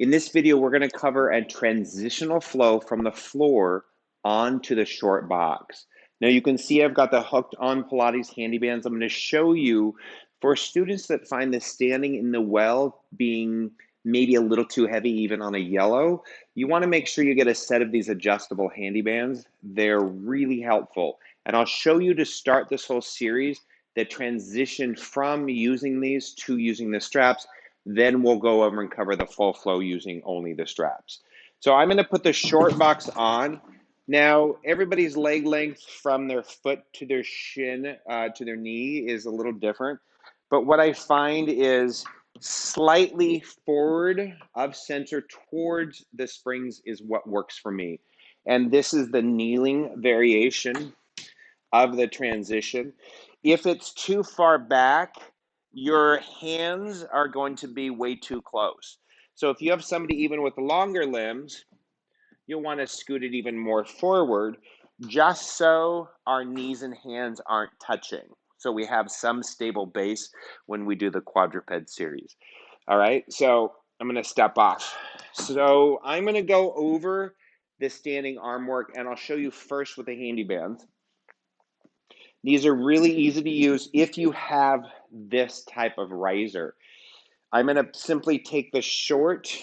In this video, we're going to cover a transitional flow from the floor onto the short box. Now you can see I've got the hooked on Pilates HandiBands. I'm going to show you for students that find the standing in the well being maybe a little too heavy, even on a yellow, you want to make sure you get a set of these adjustable HandiBands. They're really helpful. And I'll show you to start this whole series the transition from using these to using the straps. Then we'll go over and cover the full flow using only the straps. So I'm going to put the short box on. Now, everybody's leg length from their foot to their shin to their knee is a little different. But what I find is slightly forward of center towards the springs is what works for me. And this is the kneeling variation of the transition. If it's too far back, your hands are going to be way too close. So if you have somebody even with longer limbs, you'll want to scoot it even more forward, just so our knees and hands aren't touching. So we have some stable base when we do the quadruped series. All right, so I'm going to step off. So I'm going to go over the standing arm work, and I'll show you first with the HandiBands. These are really easy to use if you have this type of riser. I'm going to simply take the short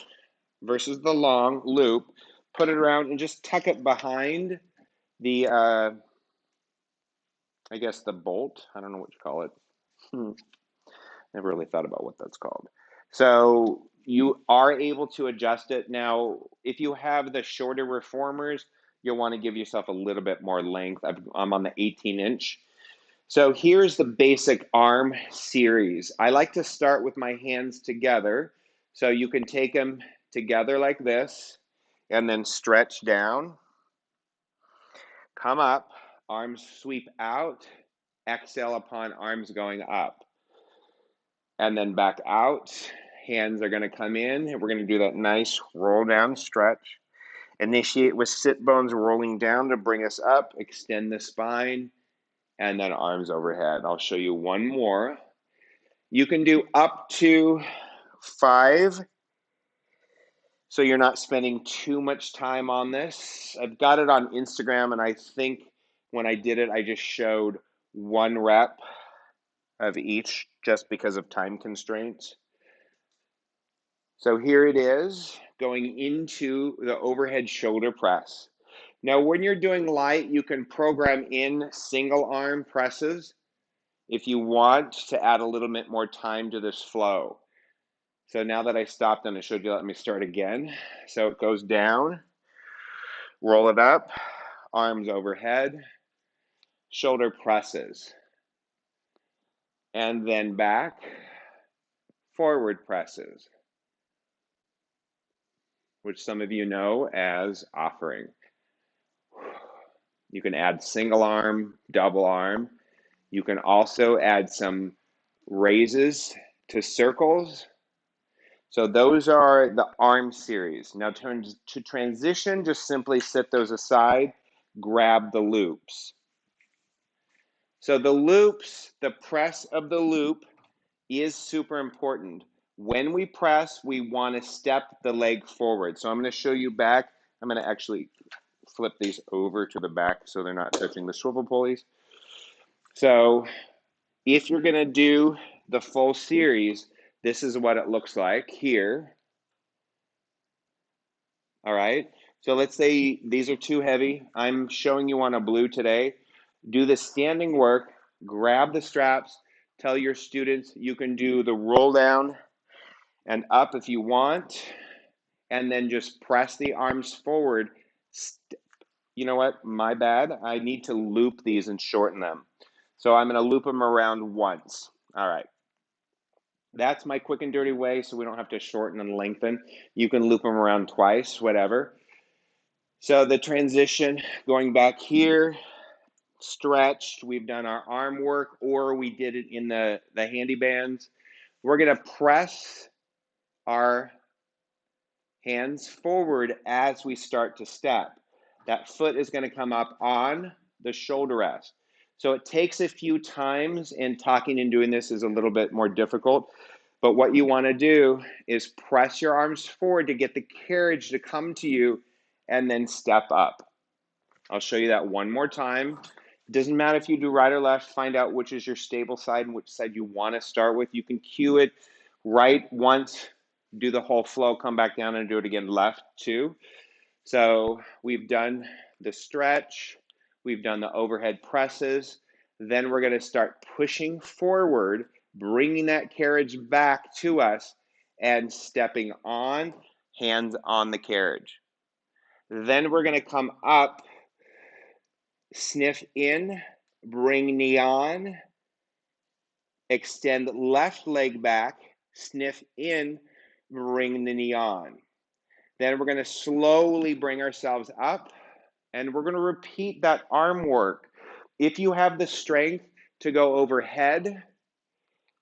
versus the long loop, put it around, and just tuck it behind the, I guess the bolt. I don't know what you call it. Never really thought about what that's called. So you are able to adjust it. Now, if you have the shorter reformers, you'll want to give yourself a little bit more length. I'm on the 18-inch. So here's the basic arm series. I like to start with my hands together. So you can take them together like this and then stretch down. Come up, arms sweep out, exhale upon arms going up. And then back out, hands are gonna come in, and we're gonna do that nice roll down stretch. Initiate with sit bones rolling down to bring us up, extend the spine, and then arms overhead. I'll show you one more. You can do up to 5, so you're not spending too much time on this. I've got it on Instagram, and I think when I did it, I just showed 1 rep of each just because of time constraints. So here it is, going into the overhead shoulder press. Now, when you're doing light, you can program in single arm presses if you want to add a little bit more time to this flow. So now that I stopped and I showed you, let me start again. So it goes down, roll it up, arms overhead, shoulder presses, and then back, forward presses, which some of you know as offering. You can add single arm, double arm. You can also add some raises to circles. So those are the arm series. Now to transition, just simply set those aside, grab the loops. So the loops, the press of the loop is super important. When we press, we want to step the leg forward. So I'm going to show you back. I'm going to actually flip these over to the back so they're not touching the swivel pulleys. So if you're going to do the full series, this is what it looks like here. All right. So let's say these are too heavy. I'm showing you on a blue today. Do the standing work, grab the straps, tell your students you can do the roll down and up if you want, and then just press the arms forward. You know what? My bad. I need to loop these and shorten them. So I'm going to loop them around once. All right. That's my quick and dirty way, so we don't have to shorten and lengthen. You can loop them around twice, whatever. So the transition, going back here, stretched, we've done our arm work, or we did it in the HandiBands. We're going to press our hands forward as we start to step. That foot is going to come up on the shoulder rest. So it takes a few times, and talking and doing this is a little bit more difficult. But what you want to do is press your arms forward to get the carriage to come to you and then step up. I'll show you that one more time. It doesn't matter if you do right or left. Find out which is your stable side and which side you want to start with. You can cue it right once, do the whole flow, come back down and do it again left too. So we've done the stretch, we've done the overhead presses, then we're going to start pushing forward, bringing that carriage back to us and stepping on, hands on the carriage. Then we're going to come up, sniff in, bring knee on, extend left leg back, sniff in, bring the knee on. Then we're going to slowly bring ourselves up, and we're going to repeat that arm work. If you have the strength to go overhead,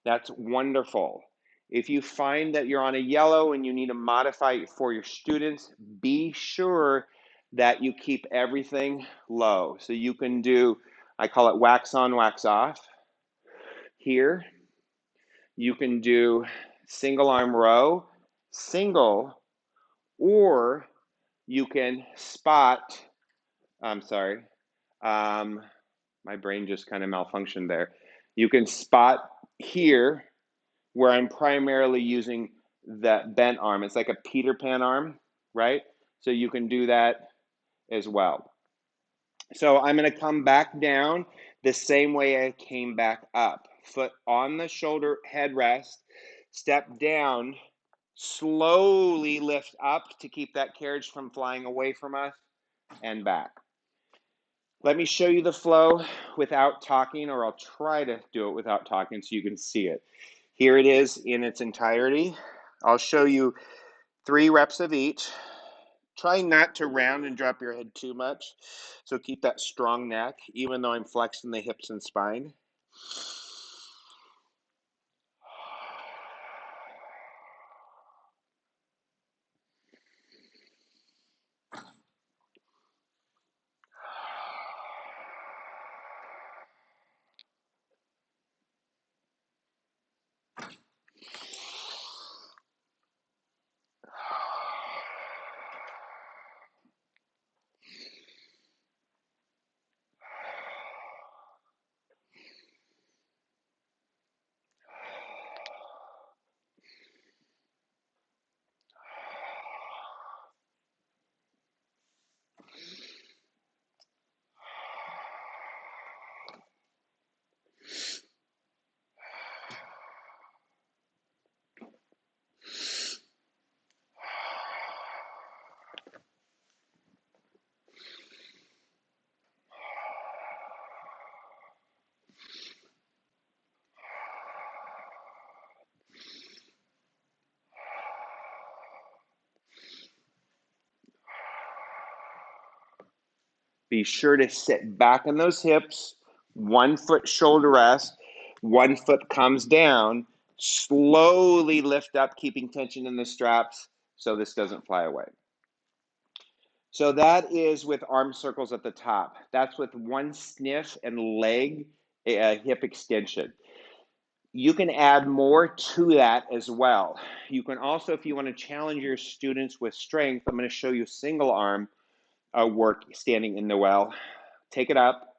that's wonderful. If you find that you're on a yellow and you need to modify it for your students, be sure that you keep everything low. So you can do, I call it wax on, wax off. Here, you can do single arm row, single, or you can spot, I'm sorry, my brain just kind of malfunctioned there. You can spot here where I'm primarily using that bent arm. It's like a Peter Pan arm, right? So you can do that as well. So I'm going to come back down the same way I came back up. Foot on the shoulder headrest, step down, slowly lift up to keep that carriage from flying away from us, and back. Let me show you the flow without talking, or I'll try to do it without talking so you can see it. Here it is in its entirety. I'll show you 3 reps of each. Try not to round and drop your head too much. So keep that strong neck, even though I'm flexing the hips and spine. Be sure to sit back on those hips, 1 foot shoulder rest, 1 foot comes down, slowly lift up, keeping tension in the straps so this doesn't fly away. So that is with arm circles at the top. That's with 1 sniff and leg hip extension. You can add more to that as well. You can also, if you want to challenge your students with strength, I'm going to show you single arm work standing in the well. Take it up,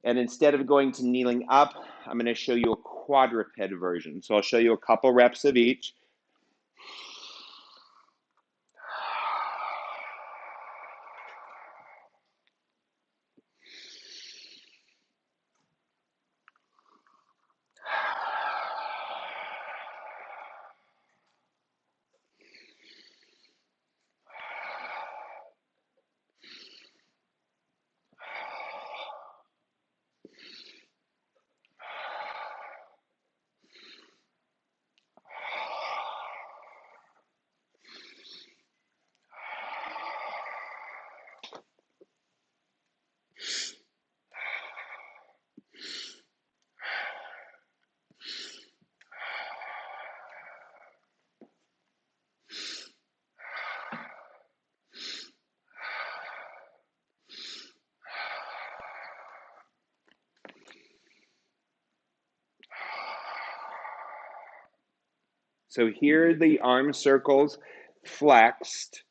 and instead of going to kneeling up, I'm going to show you a quadruped version. So I'll show you a couple reps of each. So here are the arm circles flexed.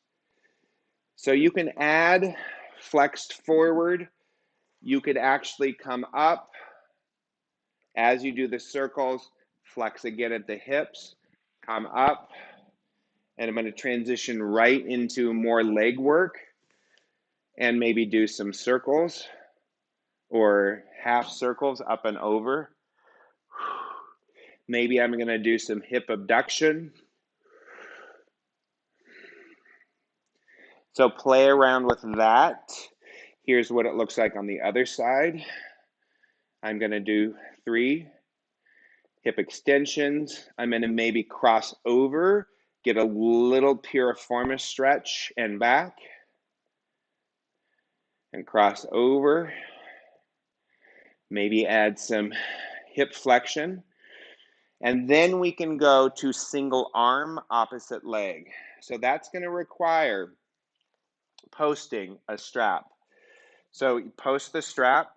So you can add flexed forward. You could actually come up as you do the circles, flex again at the hips, come up, and I'm going to transition right into more leg work and maybe do some circles or half circles up and over. Maybe I'm going to do some hip abduction. So play around with that. Here's what it looks like on the other side. I'm going to do 3 hip extensions. I'm going to maybe cross over, get a little piriformis stretch and back, and cross over. Maybe add some hip flexion. And then we can go to single arm, opposite leg. So that's going to require posting a strap. So you post the strap.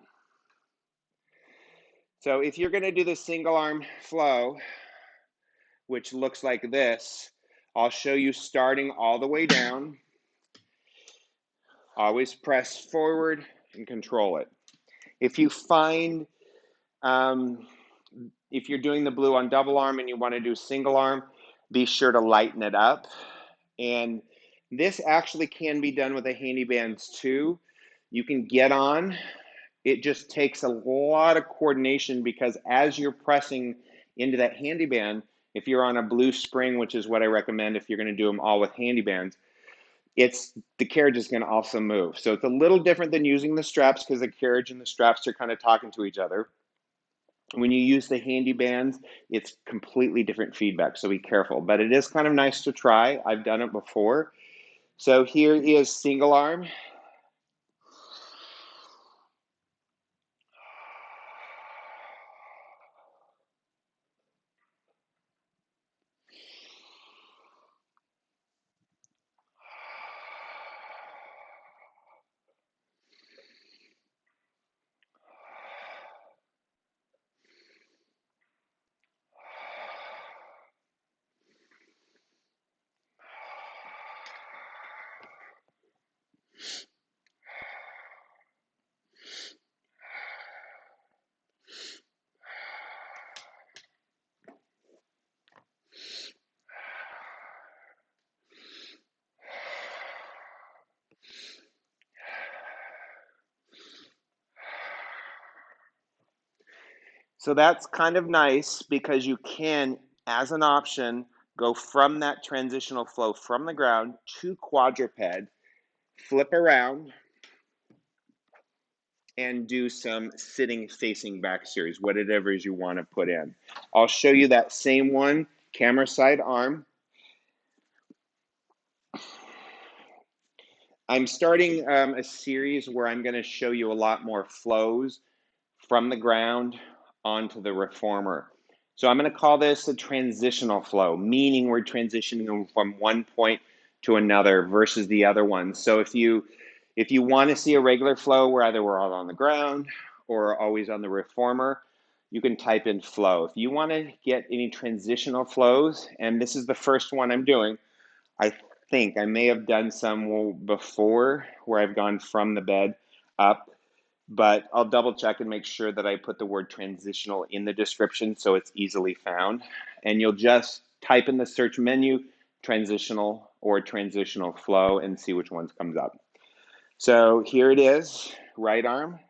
So if you're going to do the single arm flow, which looks like this, I'll show you starting all the way down. Always press forward and control it. If you find, if you're doing the blue on double arm and you want to do single arm, be sure to lighten it up. And this actually can be done with the HandiBands too. You can get on. It just takes a lot of coordination because as you're pressing into that HandiBand, if you're on a blue spring, which is what I recommend if you're going to do them all with HandiBands, the carriage is going to also move. So it's a little different than using the straps because the carriage and the straps are kind of talking to each other. When you use the HandiBands, it's completely different feedback, so be careful. But it is kind of nice to try. I've done it before. So here is single arm. So that's kind of nice because you can, as an option, go from that transitional flow from the ground to quadruped, flip around, and do some sitting facing back series, whatever it is you want to put in. I'll show you that same one, camera side arm. I'm starting a series where I'm going to show you a lot more flows from the ground onto the reformer. So I'm going to call this a transitional flow, meaning we're transitioning from one point to another versus the other one. So if you want to see a regular flow where either we're all on the ground or always on the reformer, you can type in flow. If you want to get any transitional flows, and this is the first one I'm doing, I think I may have done some before where I've gone from the bed up, but I'll double check and make sure that I put the word transitional in the description so it's easily found. And you'll just type in the search menu, transitional or transitional flow, and see which ones comes up. So here it is, right arm.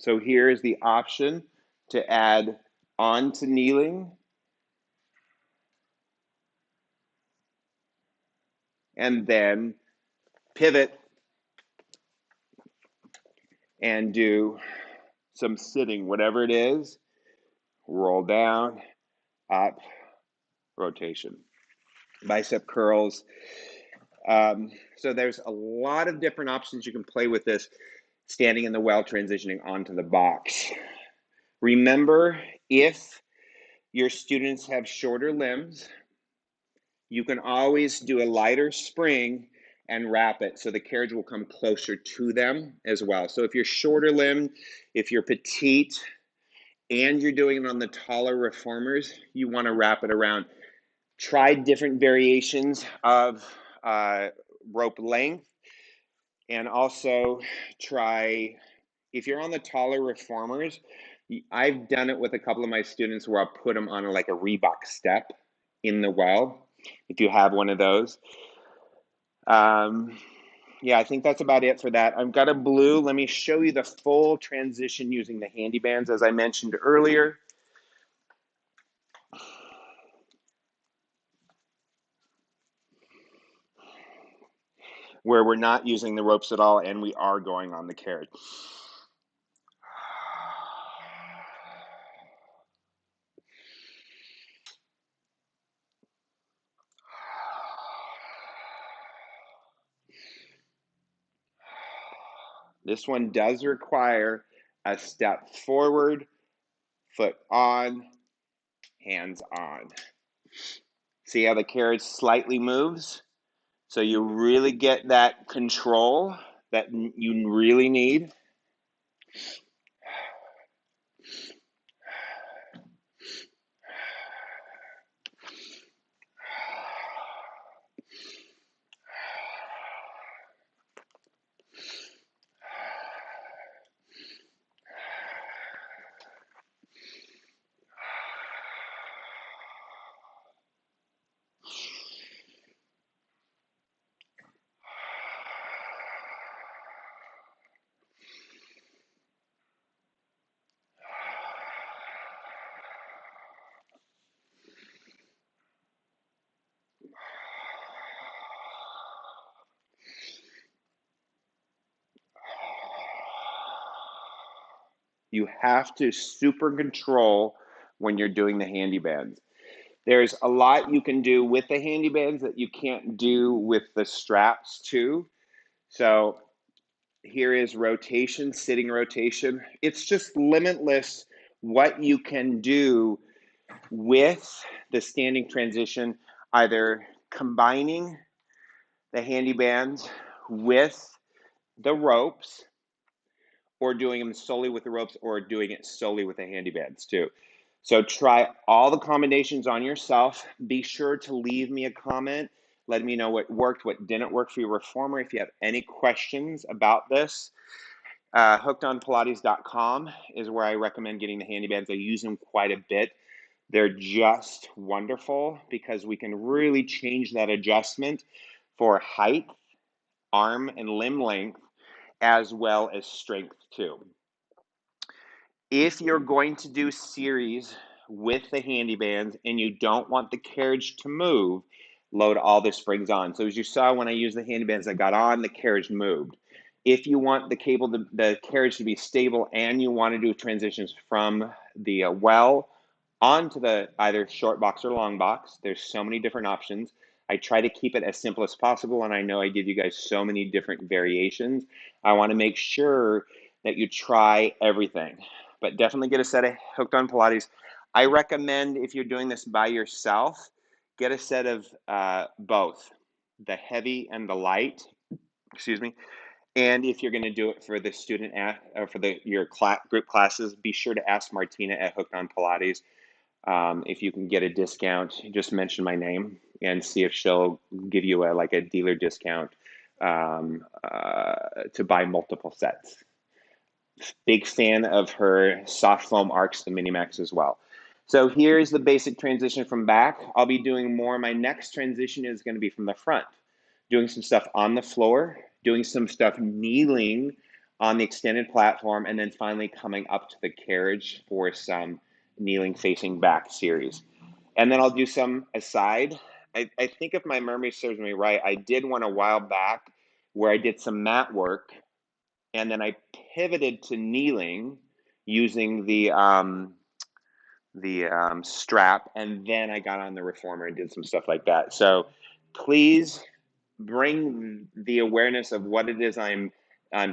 So here's the option to add on to kneeling and then pivot and do some sitting, whatever it is, roll down, up, rotation. Bicep curls. So there's a lot of different options you can play with this, standing in the well, transitioning onto the box. Remember, if your students have shorter limbs, you can always do a lighter spring and wrap it so the carriage will come closer to them as well. So if you're shorter limbed, if you're petite, and you're doing it on the taller reformers, you want to wrap it around. Try different variations of rope length, and also try, if you're on the taller reformers, I've done it with a couple of my students where I'll put them on like a Reebok step in the well, if you have one of those. Yeah, I think that's about it for that. I've got a blue. Let me show you the full transition using the HandiBands, as I mentioned earlier. Where we're not using the ropes at all and we are going on the carriage. This one does require a step forward, foot on, hands on. See how the carriage slightly moves? So you really get that control that you really need. You have to super control when you're doing the HandiBands. There's a lot you can do with the HandiBands that you can't do with the straps too. So here is rotation, sitting rotation. It's just limitless what you can do with the standing transition, either combining the HandiBands with the ropes, or doing them solely with the ropes, or doing it solely with the HandiBands too. So try all the combinations on yourself. Be sure to leave me a comment. Let me know what worked, what didn't work for your reformer. If you have any questions about this, hookedonpilates.com is where I recommend getting the HandiBands. I use them quite a bit. They're just wonderful because we can really change that adjustment for height, arm, and limb length, as well as strength too. If you're going to do series with the HandiBands and you don't want the carriage to move, load all the springs on. So as you saw when I used the HandiBands, I got on, the carriage moved. If you want the carriage to be stable and you want to do transitions from the well onto the either short box or long box, there's so many different options. I try to keep it as simple as possible, and I know I give you guys so many different variations. I want to make sure that you try everything, but definitely get a set of Hooked on Pilates. I recommend, if you're doing this by yourself, get a set of both, the heavy and the light, excuse me. And if you're going to do it for the student for your group classes, be sure to ask Martina at Hooked on Pilates. If you can get a discount, just mention my name and see if she'll give you a dealer discount to buy multiple sets. Big fan of her soft foam arcs, the Minimax as well. So here's the basic transition from back. I'll be doing more. My next transition is going to be from the front, doing some stuff on the floor, doing some stuff kneeling on the extended platform, and then finally coming up to the carriage for some kneeling facing back series. And then I'll do some aside. I think if my memory serves me right, I did one a while back where I did some mat work and then I pivoted to kneeling using the strap, and then I got on the reformer and did some stuff like that. So please bring the awareness of what it is I'm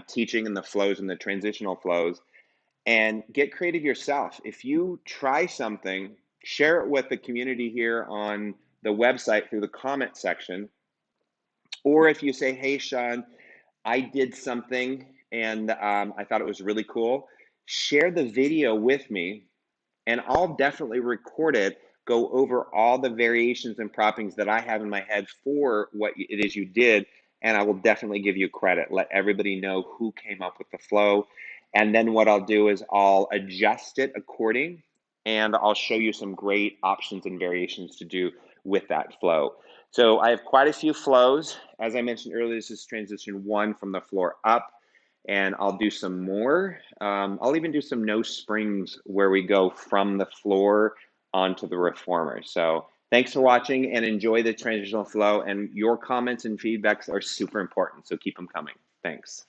teaching in the flows and the transitional flows, and get creative yourself. If you try something, share it with the community here on the website through the comment section, or if you say, "Hey, Sean, I did something and I thought it was really cool," share the video with me and I'll definitely record it, go over all the variations and proppings that I have in my head for what it is you did, and I will definitely give you credit. Let everybody know who came up with the flow. And then what I'll do is I'll adjust it according, and I'll show you some great options and variations to do with that flow. So I have quite a few flows. As I mentioned earlier, this is transition one from the floor up, and I'll do some more. I'll even do some no springs where we go from the floor onto the reformer. So thanks for watching and enjoy the transitional flow. And your comments and feedbacks are super important. So keep them coming. Thanks.